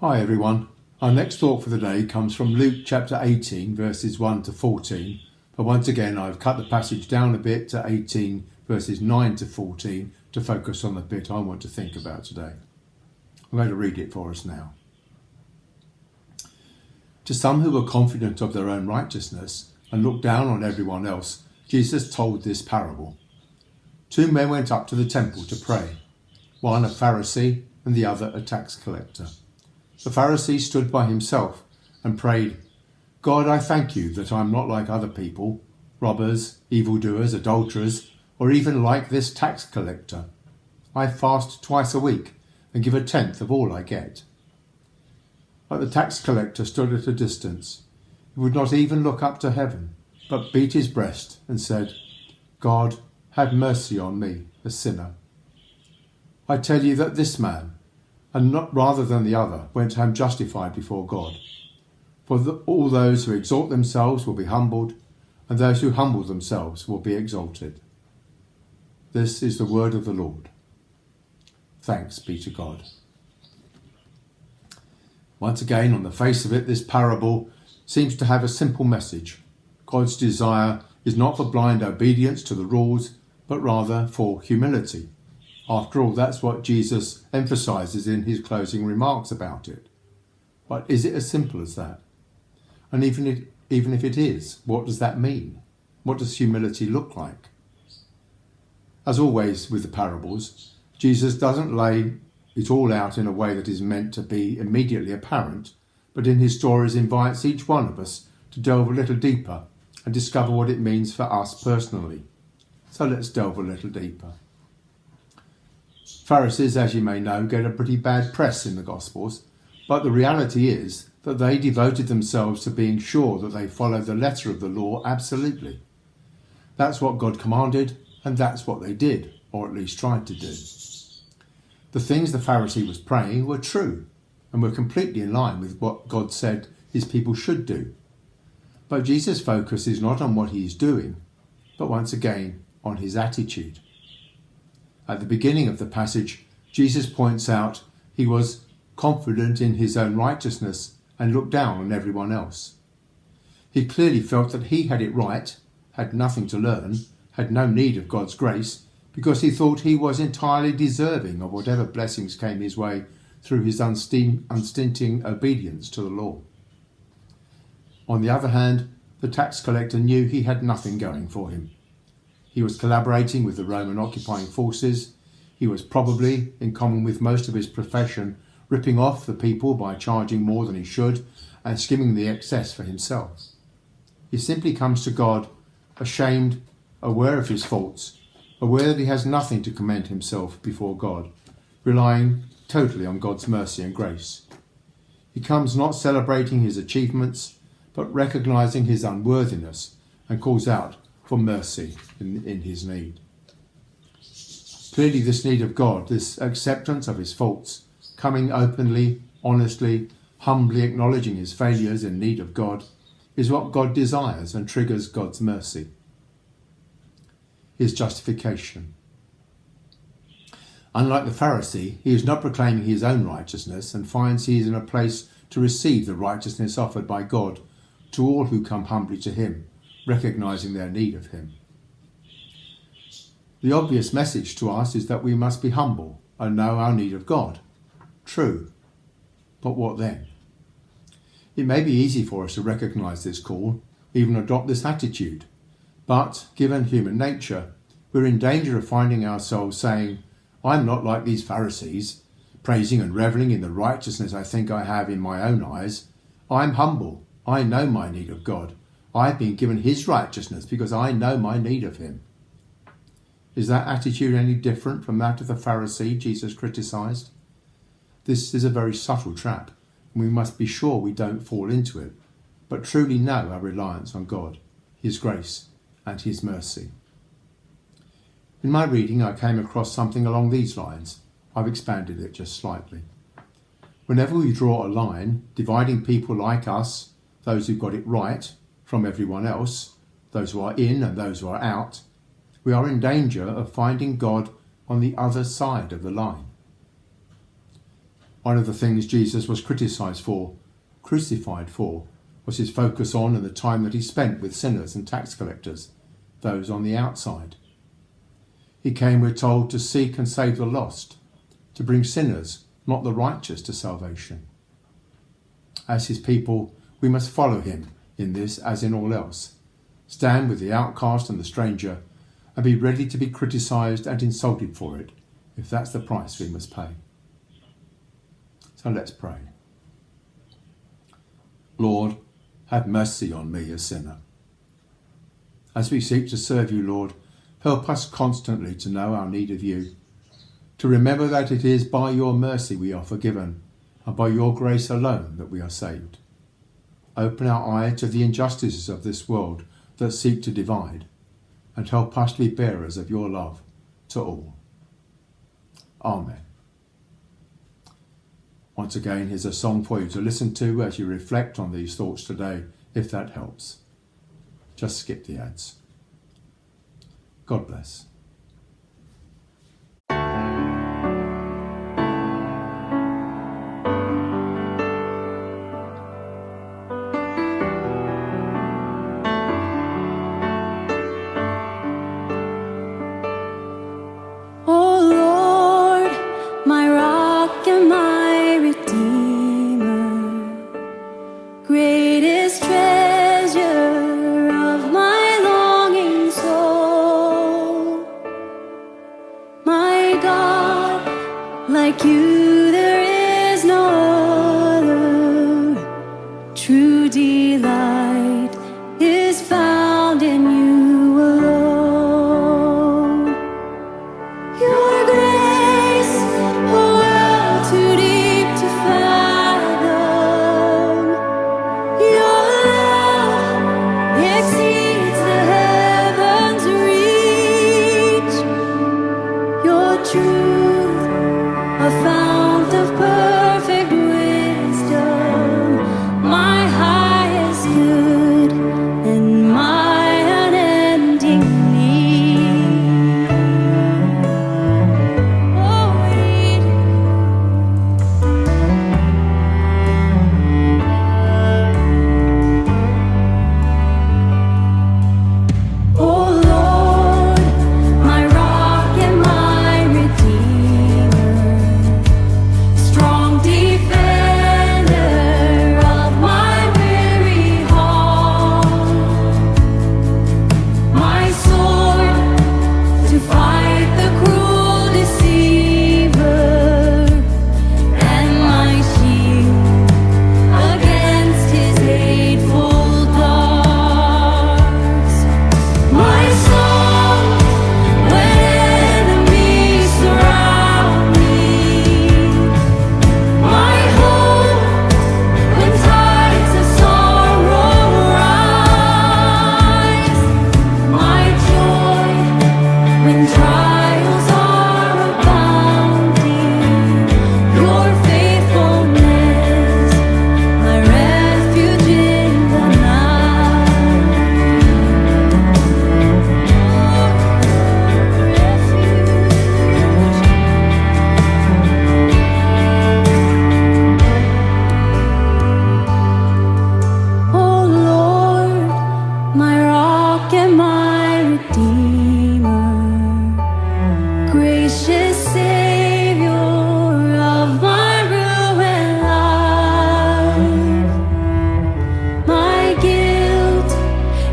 Hi everyone. Our next thought for the day comes from Luke chapter 18 verses 1 to 14. But once again I've cut the passage down a bit to 18 verses 9 to 14 to focus on the bit I want to think about today. I'm going to read it for us now. To some who were confident of their own righteousness and looked down on everyone else, Jesus told this parable. 2 men went up to the temple to pray, one a Pharisee and the other a tax collector. The Pharisee stood by himself and prayed, God, I thank you that I'm not like other people, robbers, evildoers, adulterers, or even like this tax collector. I fast twice a week and give 1/10 of all I get. But the tax collector stood at a distance. He would not even look up to heaven, but beat his breast and said, God, have mercy on me, a sinner. I tell you that this man, and not rather than the other, went home justified before God. For all those who exalt themselves will be humbled, and those who humble themselves will be exalted. This is the word of the Lord. Thanks be to God. Once again, on the face of it, this parable seems to have a simple message. God's desire is not for blind obedience to the rules, but rather for humility. After all, that's what Jesus emphasises in his closing remarks about it. But is it as simple as that? And even if it is, what does that mean? What does humility look like? As always with the parables, Jesus doesn't lay it all out in a way that is meant to be immediately apparent, but in his stories invites each one of us to delve a little deeper and discover what it means for us personally. So let's delve a little deeper. Pharisees, as you may know, get a pretty bad press in the Gospels, but the reality is that they devoted themselves to being sure that they followed the letter of the law absolutely. That's what God commanded, and that's what they did, or at least tried to do. The things the Pharisee was praying were true, and were completely in line with what God said his people should do. But Jesus' focus is not on what he is doing, but once again on his attitude. At the beginning of the passage, Jesus points out he was confident in his own righteousness and looked down on everyone else. He clearly felt that he had it right, had nothing to learn, had no need of God's grace, because he thought he was entirely deserving of whatever blessings came his way through his unstinting obedience to the law. On the other hand, the tax collector knew he had nothing going for him. He was collaborating with the Roman occupying forces. He was probably, in common with most of his profession, ripping off the people by charging more than he should and skimming the excess for himself. He simply comes to God ashamed, aware of his faults, aware that he has nothing to commend himself before God, relying totally on God's mercy and grace. He comes not celebrating his achievements, but recognising his unworthiness, and calls out for mercy in his need. Clearly this need of God, this acceptance of his faults, coming openly, honestly, humbly acknowledging his failures in need of God, is what God desires and triggers God's mercy. His justification. Unlike the Pharisee, he is not proclaiming his own righteousness and finds he is in a place to receive the righteousness offered by God to all who come humbly to him, recognising their need of him. The obvious message to us is that we must be humble and know our need of God. True. But what then? It may be easy for us to recognise this call, even adopt this attitude. But, given human nature, we're in danger of finding ourselves saying, I'm not like these Pharisees, praising and revelling in the righteousness I think I have in my own eyes. I'm humble. I know my need of God. I've been given his righteousness because I know my need of him. Is that attitude any different from that of the Pharisee Jesus criticised? This is a very subtle trap, and we must be sure we don't fall into it, but truly know our reliance on God, his grace and his mercy. In my reading, I came across something along these lines. I've expanded it just slightly. Whenever we draw a line dividing people like us, those who got it right, from everyone else, those who are in and those who are out, we are in danger of finding God on the other side of the line. One of the things Jesus was crucified for, was his focus on and the time that he spent with sinners and tax collectors, those on the outside. He came, we're told, to seek and save the lost, to bring sinners, not the righteous, to salvation. As his people, we must follow him in this as in all else. Stand with the outcast and the stranger, and be ready to be criticised and insulted for it, if that's the price we must pay. So let's pray. Lord, have mercy on me, a sinner. As we seek to serve you, Lord, help us constantly to know our need of you, to remember that it is by your mercy we are forgiven, and by your grace alone that we are saved. Open our eye to the injustices of this world that seek to divide, and help us to be bearers of your love to all. Amen. Once again, here's a song for you to listen to as you reflect on these thoughts today, if that helps. Just skip the ads. God bless. Like you, there is no other. True delight is found in you alone. Your grace, a well too deep to fathom. Your love exceeds the heavens' reach. Your truth, a fount of perfect wisdom, my highest good and my unending need. Oh, oh Lord, my rock and my redeemer, strong defender of my weary heart, my sword to fight the cruel deceiver, and my shield against his hateful darts, my song when enemies surround me, my hope when tides of sorrow rise, my joy when trials are abounding, your faithfulness, my refuge in the night. Oh Lord, my rock and my redeemer, gracious Savior of my ruined life, my guilt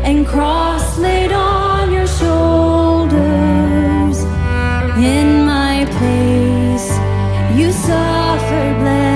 and cross laid on your shoulders, in my place you suffered blessing.